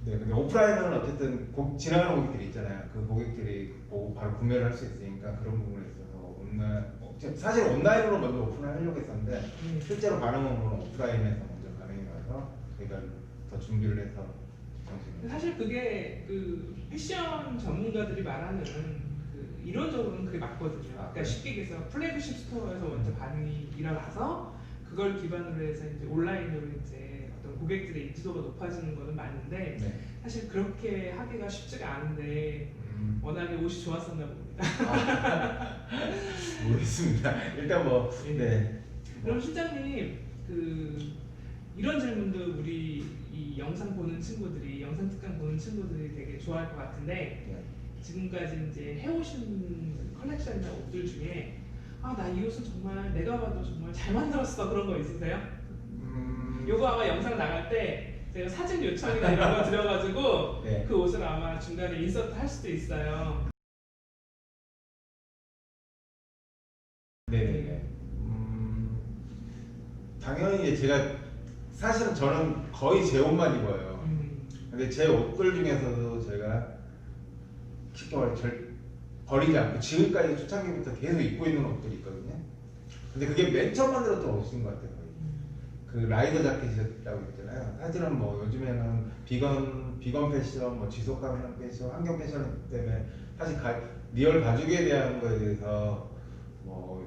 Speaker 2: 네 근데 오프라인은 어쨌든 지나가는 고객들이 있잖아요. 그 고객들이 보고 바로 구매를 할 수 있으니까 그런 부분에 있어서 사실 온라인으로 먼저 오픈을 하려고 했었는데 실제로 반응으로는 오프라인에서 먼저 반응이 와서 저희가 더 준비를 해서
Speaker 1: 사실 그게 그 패션 전문가들이 말하는 그 이론적으로는 그게 맞거든요. 그러니까 쉽게 얘기해서 플래그십 스토어에서 먼저 반응이 일어나서 그걸 기반으로 해서 이제 온라인으로 이제 어떤 고객들의 인지도가 높아지는 거는 맞는데
Speaker 2: 네.
Speaker 1: 사실 그렇게 하기가 쉽지가 않은데 워낙에 옷이 좋았었나 봅니다.
Speaker 2: 모르겠습니다. 일단 뭐 네.
Speaker 1: 그럼 실장님 그 이런 질문도 우리 이 영상 보는 친구들이 영상 특강 보는 친구들이 되게 좋아할 것 같은데
Speaker 2: 네.
Speaker 1: 지금까지 이제 해오신 컬렉션이나 옷들 중에 아 나 이 옷은 정말 내가 봐도 정말 잘 만들었어 그런 거 있으세요? 요거 아마 영상 나갈 때 제가 사진 요청이나 이런 거 드려가지고
Speaker 2: 네.
Speaker 1: 그 옷을 아마 중간에 인서트 할 수도 있어요.
Speaker 2: 네네네. 당연히 제가 사실은 저는 거의 제 옷만 입어요. 근데 제 옷들 중에서도 제가 쉽게 말해 버리지 않고 지금까지 초창기부터 계속 입고 있는 옷들이 있거든요. 근데 그게 맨 처음 만들었던 옷인 것 같아요. 거의. 그 라이더 자켓이라고 있잖아요. 사실은 뭐 요즘에는 비건 패션, 뭐 지속 가능 패션, 환경 패션 때문에 사실 리얼 가죽에 대한 거에 대해서 뭐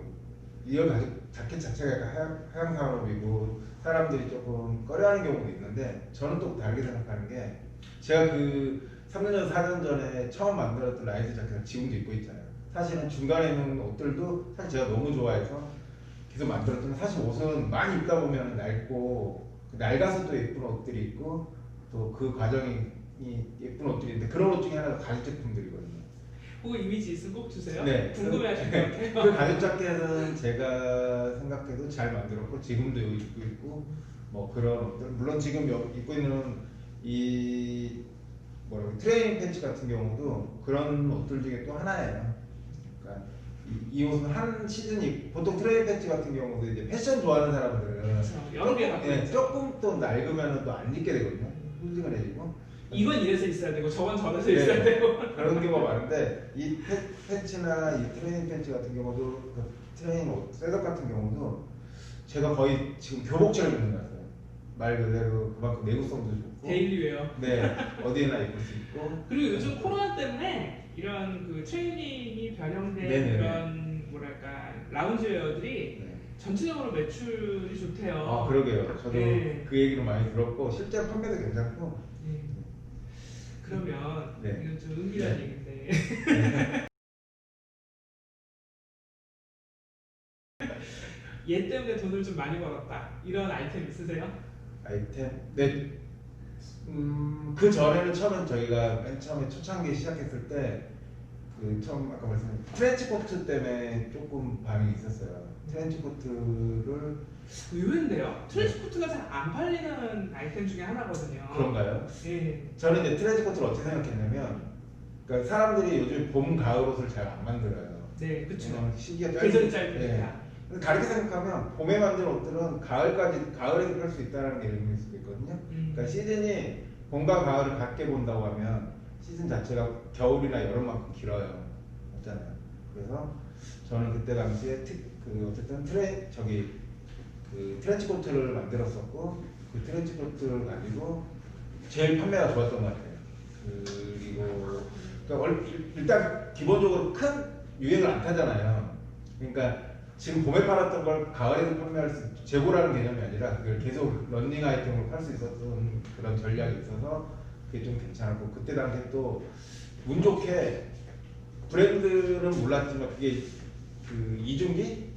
Speaker 2: 리얼 가죽 자켓 자체가 약간 하향 산업이고 사람들이 조금 꺼려하는 경우도 있는데 저는 또 다르게 생각하는 게 제가 그 3년 전, 4년 전에 처음 만들었던 라이더 자켓을 지금도 입고 있잖아요. 사실은 중간에 있는 옷들도 사실 제가 너무 좋아해서 계속 만들었던 사실 옷은 많이 입다 보면 낡고 낡아서 또 예쁜 옷들이 있고 또 그 과정이 예쁜 옷들이 있는데 그런 옷 중에 하나가 가죽 제품들이거든요.
Speaker 1: 그거 이미지 있으면 꼭 주세요.
Speaker 2: 네.
Speaker 1: 궁금해하실 것 같아요.
Speaker 2: 그 가죽 자켓은 제가 생각해도 잘 만들었고 지금도 여기 입고 있고 뭐 그런 옷들 물론 지금 여기 입고 있는 이 뭐라고 트레이닝 팬츠 같은 경우도 그런 옷들 중에 또 하나예요. 그러니까 이 옷은 한 시즌이 보통 트레이닝 팬츠 같은 경우도 이제 패션 좋아하는 사람들은
Speaker 1: 그렇죠. 여러 개 갖고 있죠.
Speaker 2: 조금 또 낡으면 또 안 입게 되거든요. 홀딩을해지고
Speaker 1: 이건 이래서 있어야 되고 저건 저래서
Speaker 2: 네.
Speaker 1: 있어야 되고
Speaker 2: 그런 경우가 많은데 이 팬츠나 이 트레이닝 팬츠 같은 경우도 그 트레이닝 옷, 셋업 같은 경우도 제가 거의 지금 교복처럼 입는 것 같아요. 말 그대로 그만큼 내구성도 좋고
Speaker 1: 데일리웨어.
Speaker 2: 네 어디에나 입을 수 있고
Speaker 1: 그리고 요즘 코로나 때문에 이런 그 트레이닝이 변형된
Speaker 2: 네네네.
Speaker 1: 그런 뭐랄까 라운지웨어들이
Speaker 2: 네.
Speaker 1: 전체적으로 매출이 좋대요.
Speaker 2: 아 그러게요. 저도
Speaker 1: 네.
Speaker 2: 그 얘기를 많이 들었고 실제로 판매도 괜찮고
Speaker 1: 네. 그러면
Speaker 2: 네.
Speaker 1: 이건 좀 은밀한
Speaker 2: 네.
Speaker 1: 얘기인데 얘 때문에 돈을 좀 많이 벌었다 이런 아이템 있으세요?
Speaker 2: 아이템? 네. 그 전에는 처음엔 저희가 맨 처음에 초창기 시작했을 때 그 처음 아까 말씀드린 트렌치 코트 때문에 조금 반응이 있었어요. 트렌치 코트를
Speaker 1: 의외인데요? 트렌치 코트가 잘 안 팔리는 아이템 중에 하나거든요.
Speaker 2: 그런가요?
Speaker 1: 예.
Speaker 2: 저는 이제 트렌치 코트를 어떻게 생각했냐면 그러니까 사람들이 요즘 봄, 가을 옷을 잘 안 만들어요.
Speaker 1: 네, 그렇죠.
Speaker 2: 시기가
Speaker 1: 계절이
Speaker 2: 짧으니까.
Speaker 1: 짧으니까.
Speaker 2: 다르게 생각하면 봄에 만든 옷들은 가을에도 팔 수 있다는 게 의미일 수도 있거든요. 그러니까 시즌이 봄과 가을을 같게 본다고 하면 시즌 자체가 겨울이나 여름만큼 길어요. 맞잖아요. 그래서 저는 그때 당시에 어쨌든 트렌치 코트를 만들었었고 그 트렌치 코트를 가지고 제일 판매가 좋았던 것 같아요. 그리고 그러니까 일단 기본적으로 큰 유행을 안 타잖아요. 그러니까 지금 봄에 팔았던 걸 가을에도 판매할 수 재고라는 개념이 아니라 그걸 계속 런닝 아이템으로 팔 수 있었던 그런 전략이 있어서 그게 좀 괜찮았고 그때 당시에 또 운 좋게 브랜드는 몰랐지만 그게 그 이중기가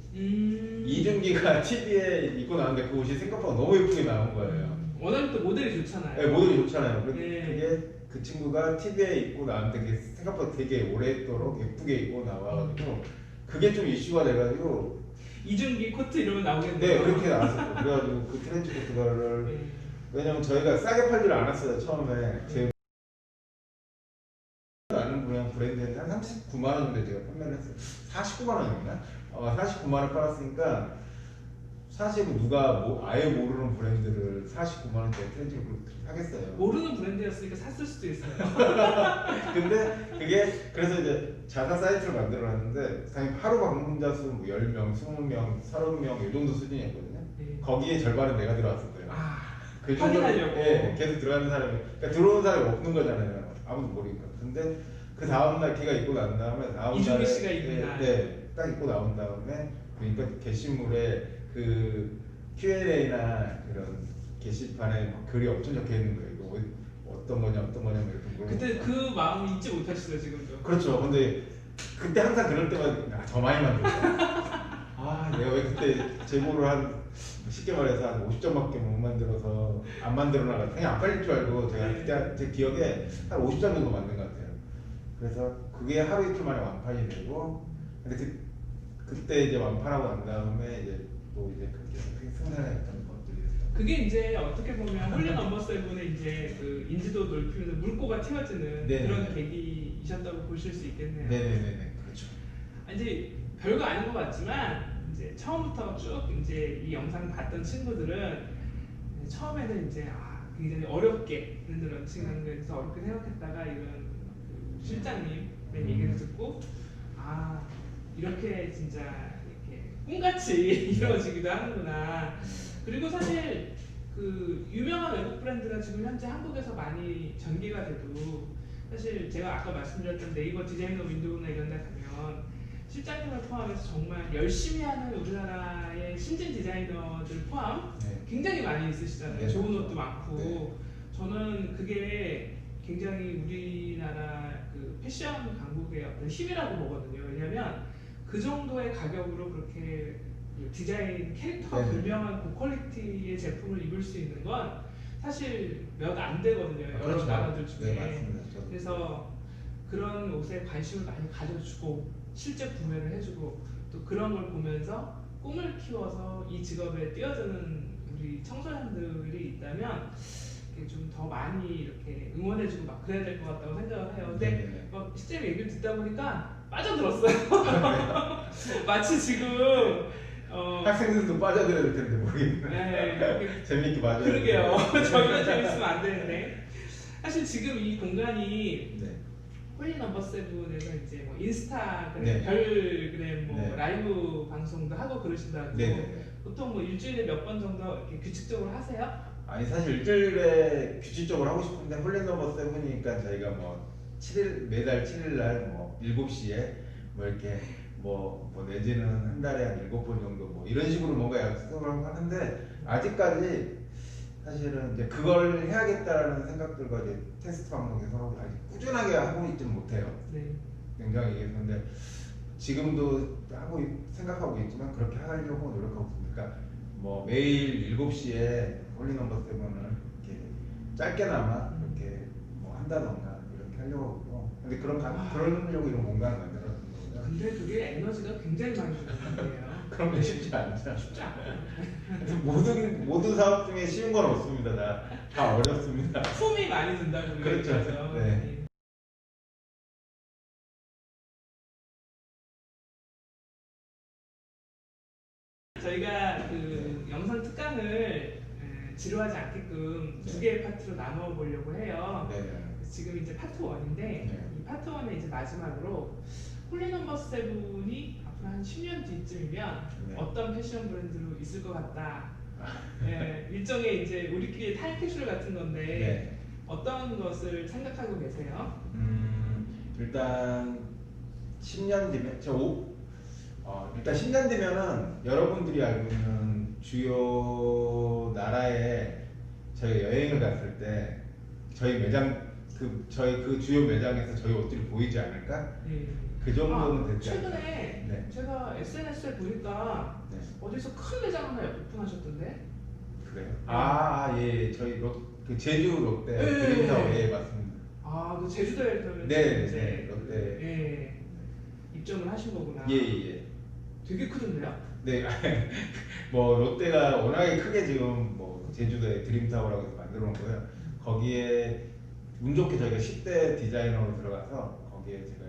Speaker 2: TV에 입고 나왔는데 그 옷이 생각보다 너무 예쁘게 나온 거예요.
Speaker 1: 워낙 또 모델이 좋잖아요.
Speaker 2: 네, 모델이 좋잖아요.
Speaker 1: 네.
Speaker 2: 그게 그 친구가 TV에 입고 나왔는데 그게 생각보다 되게 오랫도록 예쁘게 입고 나와가지고 그게 좀 이슈가 돼가지고
Speaker 1: 이중기 코트 이러면 나오겠네요.
Speaker 2: 네 그렇게 나왔었고 그래가지고 그 트렌치 코트를
Speaker 1: 네.
Speaker 2: 왜냐면 저희가 싸게 팔지를 않았어요 처음에 제 아는 분양 브랜드인데 한 39만 원 정도 제가 판매를 했어요. 49만 원이었나? 49만 원 팔았으니까 사실 누가 뭐 아예 모르는 브랜드를 49만 원짜리 트렌치 코트를 사겠어요.
Speaker 1: 모르는 브랜드였으니까 샀을 수도 있어요.
Speaker 2: 근데 그게 그래서 이제 자사 사이트를 만들어놨는데 당연히 하루 방문자 수 뭐 10명, 20명, 30명 이 정도 수준이었거든요.
Speaker 1: 네.
Speaker 2: 거기에 절반은 내가 들어왔을 거예요.
Speaker 1: 아,
Speaker 2: 그 정도로
Speaker 1: 확인하려고.
Speaker 2: 예, 계속 들어가는 사람이 그러니까 들어오는 사람이 없는 거잖아요. 아무도 모르니까. 근데 그 다음날 걔가 입고 난 다음에 다음
Speaker 1: 이준기
Speaker 2: 날에
Speaker 1: 씨가 입은 날.
Speaker 2: 네, 딱 입고 나온 다음에 그러니까 게시물에 그 Q&A나 이런 게시판에 막 글이 엄청 적혀 있는 거예요. 이거 어떤 거냐 뭐 이렇게 물어보고.
Speaker 1: 그때 그 마음 잊지 못하시죠 지금도.
Speaker 2: 그렇죠. 근데 그때 항상 그럴 때마다 더 많이 만들었어. 아, 내가 왜 그때 제보를 한 쉽게 말해서 한 50점밖에 못 만들어서 안 만들어 나가 그냥 안 팔릴 줄 알고 제가 그때 제 기억에 한 50점 정도 만든 것 같아요. 그래서 그게 하루 이틀 만에 완판이 되고 근데 그때 이제 완판하고 난 다음에 이제 또 이제 그렇게 승산했던 것들이 있어요.
Speaker 1: 그게 이제 어떻게 보면 홀리 넘버 세븐의 이제 그 인지도 넓히면서 물꼬가 튀어지는
Speaker 2: 네네.
Speaker 1: 그런 계기이셨다고 보실 수 있겠네요.
Speaker 2: 네네네 그렇죠.
Speaker 1: 이제 별거 아닌 것 같지만 이제 처음부터 쭉 이제 이 영상 봤던 친구들은 처음에는 이제 굉장히 어렵게 브랜드 런칭하는 거에 대해서 어렵게 생각했다가 이런 그 실장님의 얘기를 듣고 이렇게 진짜 이렇게 꿈같이 이루어지기도 하는구나. 그리고 사실 그 유명한 외국 브랜드가 지금 현재 한국에서 많이 전개가 돼도 사실 제가 아까 말씀드렸던 네이버 디자이너 윈도우나 이런 데 가면 실장님을 포함해서 정말 열심히 하는 우리나라의 신진 디자이너들 포함 굉장히 많이 있으시잖아요.
Speaker 2: 네.
Speaker 1: 좋은 옷도 많고.
Speaker 2: 네.
Speaker 1: 저는 그게 굉장히 우리나라 그 패션 강국의 어떤 힘이라고 보거든요. 왜냐면 그 정도의 가격으로 그렇게 디자인 캐릭터가
Speaker 2: 네.
Speaker 1: 분명한 고퀄리티의 제품을 입을 수 있는 건 사실 몇 안 되거든요. 여러
Speaker 2: 그렇죠.
Speaker 1: 나라들 중에.
Speaker 2: 네, 맞습니다. 저도.
Speaker 1: 그래서 그런 옷에 관심을 많이 가져주고 실제 구매를 해주고 또 그런 걸 보면서 꿈을 키워서 이 직업에 뛰어드는 우리 청소년들이 있다면 좀 더 많이 이렇게 응원해주고 막 그래야 될 것 같다고 생각을 해요. 근데
Speaker 2: 네네네.
Speaker 1: 막 실제 얘기를 듣다 보니까 빠져들었어요. 마치 지금
Speaker 2: 학생들도 빠져들어야 될 텐데 모르겠네.
Speaker 1: 네,
Speaker 2: 재밌게 봐줘야
Speaker 1: 그러게요.
Speaker 2: 돼.
Speaker 1: 저희가 재밌으면 안 되는데 사실 지금 이 공간이
Speaker 2: 네.
Speaker 1: 홀리 넘버 세븐에서 이제 뭐 인스타그램,
Speaker 2: 네.
Speaker 1: 별그램, 뭐
Speaker 2: 네.
Speaker 1: 라이브 방송도 하고 그러신다고.
Speaker 2: 네네.
Speaker 1: 보통 뭐 일주일에 몇 번 정도 이렇게 규칙적으로 하세요?
Speaker 2: 아니 사실 일주일에 규칙적으로 하고 싶은데 홀리 넘버 세븐이니까 저희가 뭐 7일 매달 7일 날뭐 7시에 뭐 이렇게 뭐 내지는 한 달에 한 7번 정도 뭐 이런 식으로 뭔가 약속을 하는데 아직까지 사실은 이제 그걸 해야겠다라는 생각들과 이제 테스트 방송에서 아직 꾸준하게 하고 있지는 못해요.
Speaker 1: 네.
Speaker 2: 굉장히 그런데 지금도 생각하고 있지만 그렇게 하려고 노력하고 있습니다. 그러니까 뭐 매일 7시에 홀리 넘버 세븐을 이렇게 짧게나마 이렇게 뭐 한다던가 이렇게 하려고 하고 근데 그러려고 이런 공간을 만들었던 거고요.
Speaker 1: 근데 그게 에너지가 굉장히 많이 드는 거예요.
Speaker 2: 그런 게 쉽지 않죠.
Speaker 1: 쉽지 않아요.
Speaker 2: 모든 사업 중에 쉬운 건 없습니다. 다 어렵습니다.
Speaker 1: 품이 많이 든다고
Speaker 2: 그렇죠.
Speaker 1: 얘기하죠.
Speaker 2: 네.
Speaker 1: 저희가 그 영상 특강을 지루하지 않게끔 두 개의 파트로 나눠 보려고 해요.
Speaker 2: 네.
Speaker 1: 지금 이제 파트 1인데
Speaker 2: 네.
Speaker 1: 이 파트 1의 이제 마지막으로 홀리 넘버 세븐이 앞으로 한 10년 뒤쯤이면
Speaker 2: 네.
Speaker 1: 어떤 패션 브랜드로 있을 것 같다. 일종의 이제 우리끼리의 타임캡슐 같은 건데
Speaker 2: 네.
Speaker 1: 어떤 것을 생각하고 계세요?
Speaker 2: 일단 10년 뒤면 일단 10년 뒤면은 여러분들이 알고 있는 주요 나라에 저희 여행을 갔을 때 저희 매장 저희 그 주요 매장에서 저희 옷들이 보이지 않을까?
Speaker 1: 예.
Speaker 2: 그 정도는 됐지 않을까?
Speaker 1: 최근에
Speaker 2: 네.
Speaker 1: 제가 SNS에 보니까
Speaker 2: 네.
Speaker 1: 어디서 큰 매장 하나 오픈하셨던데?
Speaker 2: 그래요? 예, 저희 그 제주 롯데
Speaker 1: 네.
Speaker 2: 드림타워 예 맞습니다.
Speaker 1: 그 제주도에 그러면
Speaker 2: 네,
Speaker 1: 이제
Speaker 2: 네, 롯데.
Speaker 1: 예, 입점을 하신 거구나.
Speaker 2: 예.
Speaker 1: 되게 크던데요?
Speaker 2: 네, 뭐 롯데가 워낙에 크게 지금 뭐 제주도에 드림타워라고 해서 만들어 놓은 거예요. 거기에 운 좋게 저희가 10대 디자이너로 들어가서 거기에 제가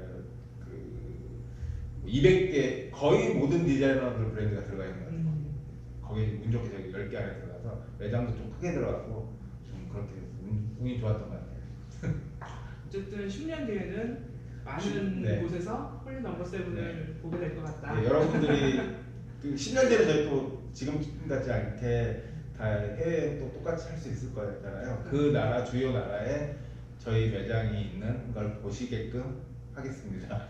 Speaker 2: 그 200개 거의 모든 디자이너들 브랜드가 들어가 있는 것 같아요. 거기 운 좋게 저희 10개 안에 들어가서 매장도 좀 크게 들어가고 좀 그렇게 운이 좋았던 것 같아요.
Speaker 1: 어쨌든 10년 뒤에는 많은
Speaker 2: 네.
Speaker 1: 곳에서 홀리 넘버 세븐을 보게 될 것 같다.
Speaker 2: 네, 여러분들이 그 10년 뒤에 저희 또 지금 같지 않게 다 해외 또 똑같이 할 수 있을 거잖아요. 그 나라 주요 나라에 저희 매장이 있는 걸 보시게끔 하겠습니다.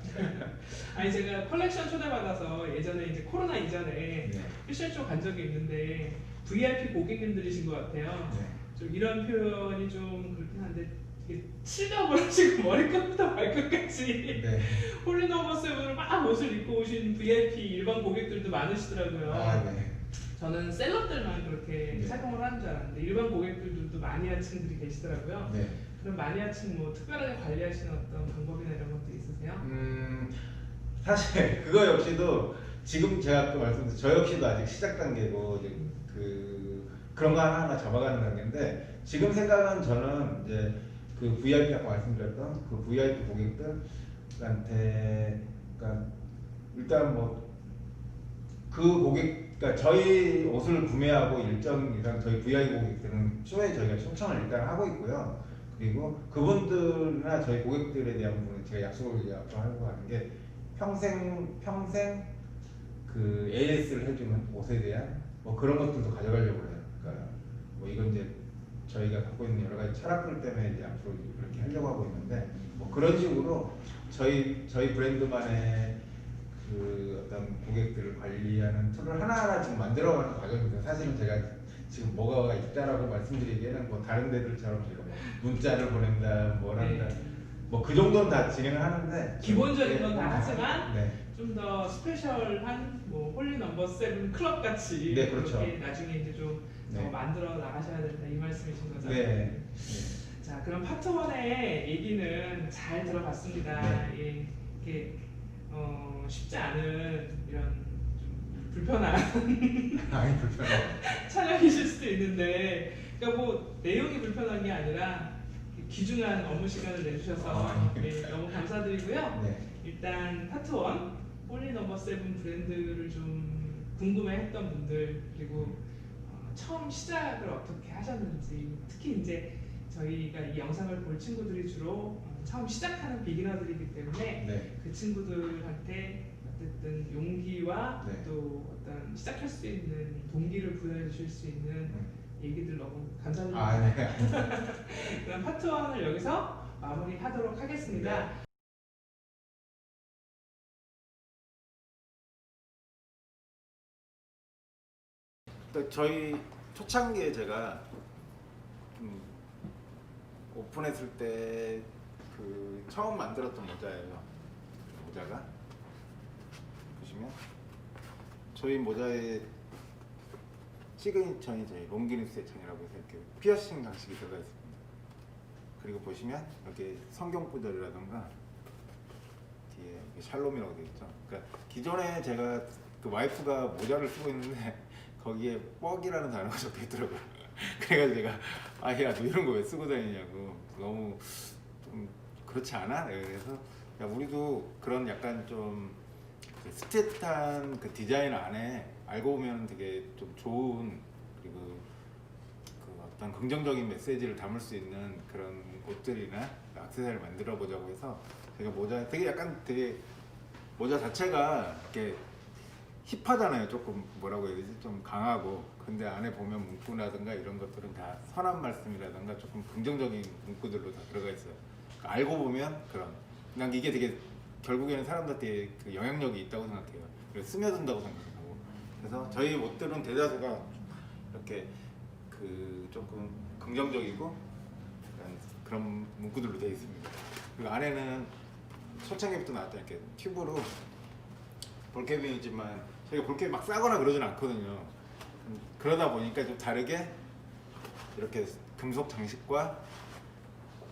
Speaker 1: 아니 제가 컬렉션 초대받아서 예전에 이제 코로나 이전에
Speaker 2: 네.
Speaker 1: 패션쇼 간 적이 있는데 VIP 고객님들이신 것 같아요.
Speaker 2: 네.
Speaker 1: 좀 이런 표현이 좀 그렇긴 한데 되게 칠갑을 하시고 머리끝부터 발끝까지
Speaker 2: 네.
Speaker 1: 홀리 넘버 세븐을 막 옷을 입고 오신 VIP 일반 고객들도 많으시더라고요.
Speaker 2: 네.
Speaker 1: 저는 셀럽들만 그렇게
Speaker 2: 네.
Speaker 1: 착용을 하는 줄 알았는데 일반 고객들도 마니아층들이 계시더라고요.
Speaker 2: 네.
Speaker 1: 그럼 마니아층 뭐 특별하게 관리하시는 어떤 방법이나 이런 것도 있으세요?
Speaker 2: 사실 그거 역시도 지금 제가 아까 말씀드린 저 역시도 아직 시작 단계고 이제 그런 거 하나하나 잡아가는 단계인데 지금 생각은 저는 이제 그 VIP 아까 말씀드렸던 그 VIP 고객들한테 그러니까 일단 뭐 그 고객 그러니까 저희 옷을 구매하고 일정 이상 저희 VIP 고객들은 쇼에 저희가 초청을 일단 하고 있고요. 그리고 그분들이나 저희 고객들에 대한 부분은 제가 약속을 이제 앞으로 하려고 하는 게 평생 그 AS를 해주는 옷에 대한 뭐 그런 것들도 가져가려고 해요. 그러니까 뭐 이건 이제 저희가 갖고 있는 여러 가지 철학들 때문에 이제 앞으로 그렇게 하려고 하고 있는데 뭐 그런 식으로 저희 브랜드만의 그 어떤 고객들을 관리하는 툴을 하나하나 지금 만들어가는 과정입니다. 사실은 제가 지금 뭐가 있다라고 말씀드리기에는 뭐 다른 데들처럼 제가 뭐 문자를 보낸다, 뭘 한다, 뭐 그 정도는 다 진행을 하는데
Speaker 1: 기본적인 건 다 하지만
Speaker 2: 네.
Speaker 1: 좀 더 스페셜한 뭐 홀리 넘버 세븐 클럽 같이
Speaker 2: 네, 그렇죠.
Speaker 1: 그렇게 나중에 이제 좀 더
Speaker 2: 네.
Speaker 1: 만들어 나가셔야 된다 이 말씀이신 거죠?
Speaker 2: 네.
Speaker 1: 자 그럼 파트 1의 얘기는 잘 들어봤습니다.
Speaker 2: 네.
Speaker 1: 예, 이렇게 쉽지 않은 이런 좀 불편한
Speaker 2: 아니 불편해.
Speaker 1: 촬영이실 수도 있는데 그러니까 뭐 내용이 불편한 게 아니라 귀중한 업무 시간을 내주셔서 예, 너무 감사드리고요.
Speaker 2: 네.
Speaker 1: 일단 파트 1 홀리 넘버 세븐 브랜드를 좀 궁금해했던 분들 그리고 처음 시작을 어떻게 하셨는지 특히 이제 저희가 이 영상을 볼 친구들이 주로 처음 시작하는 비기너들이기 때문에
Speaker 2: 네.
Speaker 1: 그 친구들한테 어쨌든 용기와
Speaker 2: 네.
Speaker 1: 또 어떤 시작할 수 있는 동기를 부여해 주실 수 있는 얘기들 너무 감사드립니다.
Speaker 2: 네.
Speaker 1: 그럼 파트 1을 여기서 마무리하도록 하겠습니다.
Speaker 2: 네. 저희 초창기에 제가 오픈했을 때 그 처음 만들었던 모자예요. 모자가 보시면 저희 모자에 시그니처인 저희 롱기니스의 창이라고 해서 이렇게 피어싱 장식이 들어가 있습니다. 그리고 보시면 이렇게 성경 구절이라던가 뒤에 샬롬이라고 되어 있죠. 그러니까 기존에 제가 그 와이프가 모자를 쓰고 있는데 거기에 뻑이라는 단어가 적혀 있더라고요. 그래가지고 제가 야 너 이런 거 왜 쓰고 다니냐고 너무 좀 그렇지 않아? 그래서 야 우리도 그런 약간 좀 스테이트한 그 디자인 안에 알고 보면 되게 좀 좋은 그리고 그 어떤 긍정적인 메시지를 담을 수 있는 그런 옷들이나 액세서리를 만들어 보자고 해서 제가 모자 되게 약간 되게 모자 자체가 이렇게 힙하잖아요. 조금 뭐라고 해야 되지? 좀 강하고 근데 안에 보면 문구라든가 이런 것들은 다 선한 말씀이라든가 조금 긍정적인 문구들로 다 들어가 있어요. 그러니까 알고 보면 그런 난 이게 되게 결국에는 사람들한테 그 영향력이 있다고 생각해요. 스며든다고 생각하고, 그래서 저희 옷들은 대다수가 이렇게 그 조금 긍정적이고 약간 그런 문구들로 되어 있습니다. 그리고 안에는 소창캡도 나왔다 이렇게 튜브로 볼캡이지만 저희가 볼캡이 막 싸거나 그러진 않거든요. 그러다 보니까 좀 다르게 이렇게 금속 장식과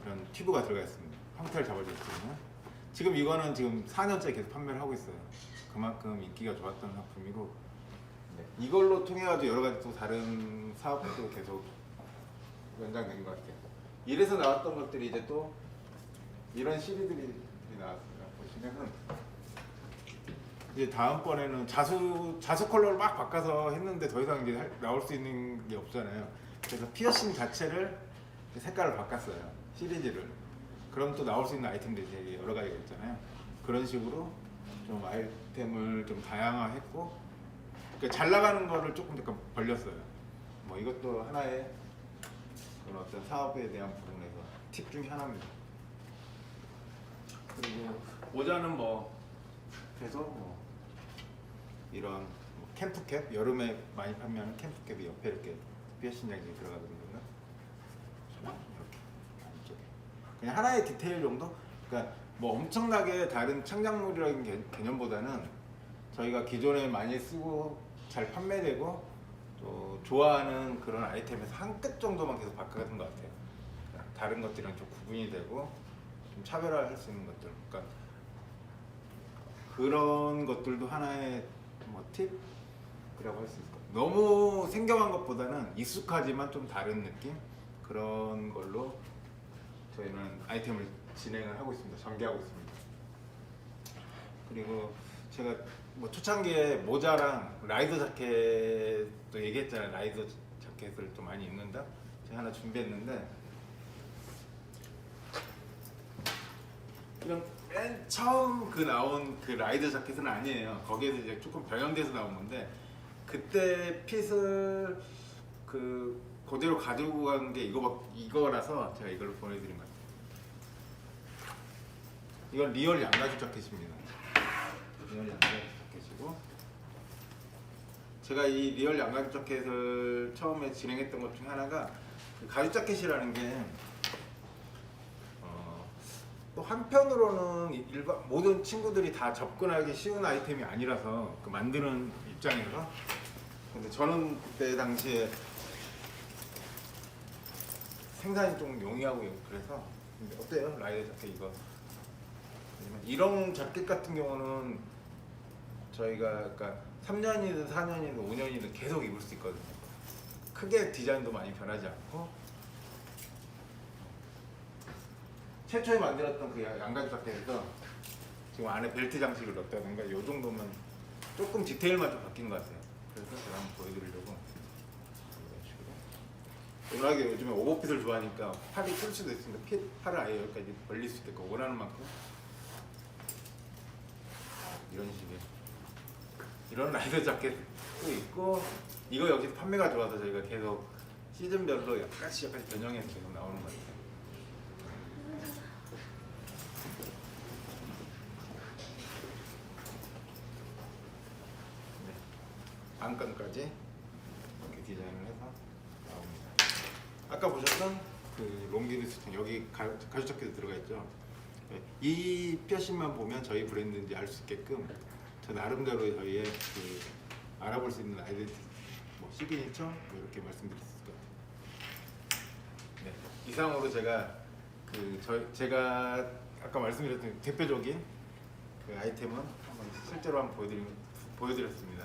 Speaker 2: 그런 튜브가 들어가 있습니다. 형태를 잡아줄 수 있는. 지금 이거는 지금 4년째 계속 판매를 하고 있어요. 그만큼 인기가 좋았던 상품이고, 이걸로 통해 가지고 여러 가지 또 다른 사업도 계속 연장된 것 같아요. 이래서 나왔던 것들이 이제 또 이런 CD들이 나왔습니다. 보시면은 이제 다음번에는 자수 컬러를 막 바꿔서 했는데 더 이상 이제 나올 수 있는 게 없잖아요. 그래서 피어싱 자체를 색깔을 바꿨어요. 시리즈를. 그럼 또 나올 수 있는 아이템들이 되게 여러 가지가 있잖아요. 그런 식으로 좀 아이템을 좀 다양화했고, 그러니까 잘 나가는 거를 조금 약간 벌렸어요. 뭐 이것도 하나의 그런 어떤 사업에 대한 부분에서 팁 중에 하나입니다. 그리고 모자는 뭐 계속 뭐 이런 뭐 캠프캡, 여름에 많이 판매하는 캠프캡이 옆에 이렇게 피어싱 장식이 들어가거든요. 이렇게 안쪽에 그냥 하나의 디테일 정도. 그러니까 뭐 엄청나게 다른 창작물이라는 개념보다는 저희가 기존에 많이 쓰고 잘 판매되고 또 좋아하는 그런 아이템에서 한 끗 정도만 계속 바꿔가는 것 같아요. 다른 것들이랑 좀 구분이 되고 좀 차별화할 수 있는 것들. 그러니까 그런 것들도 하나의 뭐 팁이라고 할 수 있을 것 같아요. 너무 생경한 것보다는 익숙하지만 좀 다른 느낌, 그런 걸로 저희는 아이템을 진행을 하고 있습니다. 전개하고 있습니다. 그리고 제가 뭐 초창기에 모자랑 라이더 자켓도 얘기했잖아요. 라이더 자켓을 또 많이 입는다. 제가 하나 준비했는데, 이런 맨 처음 그 나온 그 라이더 자켓은 아니에요. 거기에서 이제 조금 변형돼서 나온 건데, 그때 핏을 그 그대로 가지고 간 게 이거라서 제가 이걸 보내드린 것 같아요. 이건 리얼 양가죽 자켓입니다. 리얼 양가죽 자켓이고, 제가 이 리얼 양가죽 자켓을 처음에 진행했던 것 중에 하나가 그 가죽 자켓이라는 게 또 한편으로는 일반 모든 친구들이 다 접근하기 쉬운 아이템이 아니라서 그 만드는 입장에서. 근데 저는 그때 당시에 생산이 좀 용이하고 그래서. 근데 어때요? 라이더 자켓 이거. 이런 자켓 같은 경우는 저희가 그러니까 3년이든 4년이든 5년이든 계속 입을 수 있거든요. 크게 디자인도 많이 변하지 않고. 최초에 만들었던 그 양가죽 자켓에서 지금 안에 벨트 장식을 넣었다든가 이 정도면 조금 디테일만 좀 바뀐 것 같아요. 그래서 제가 한번 보여드리려고. 워낙에 요즘에 오버핏을 좋아하니까 팔이 뜰 수도 있으니까 팔을 아예 여기까지 벌릴 수 있게끔 원하는 만큼 이런 식의 이런 라이더 자켓도 있고, 이거 여기서 판매가 좋아서 저희가 계속 시즌별로 약간씩 변형해서 계속 나오는 것 같아요. 네. 안감까지 이렇게 디자인을 해서 나옵니다. 아까 보셨던 그 롱기리스트 여기 가죽 자켓도 들어가 있죠. 이 피어싱만 보면 저희 브랜드인지 알 수 있게끔 저 나름대로 저희의 그 알아볼 수 있는 아이덴티티, 뭐 시그니처 뭐 이렇게 말씀드릴 수 있을 것 같아요. 네, 이상으로 제가 아까 말씀드렸던 대표적인 그 아이템은 한번 실제로 한번 보여드렸습니다.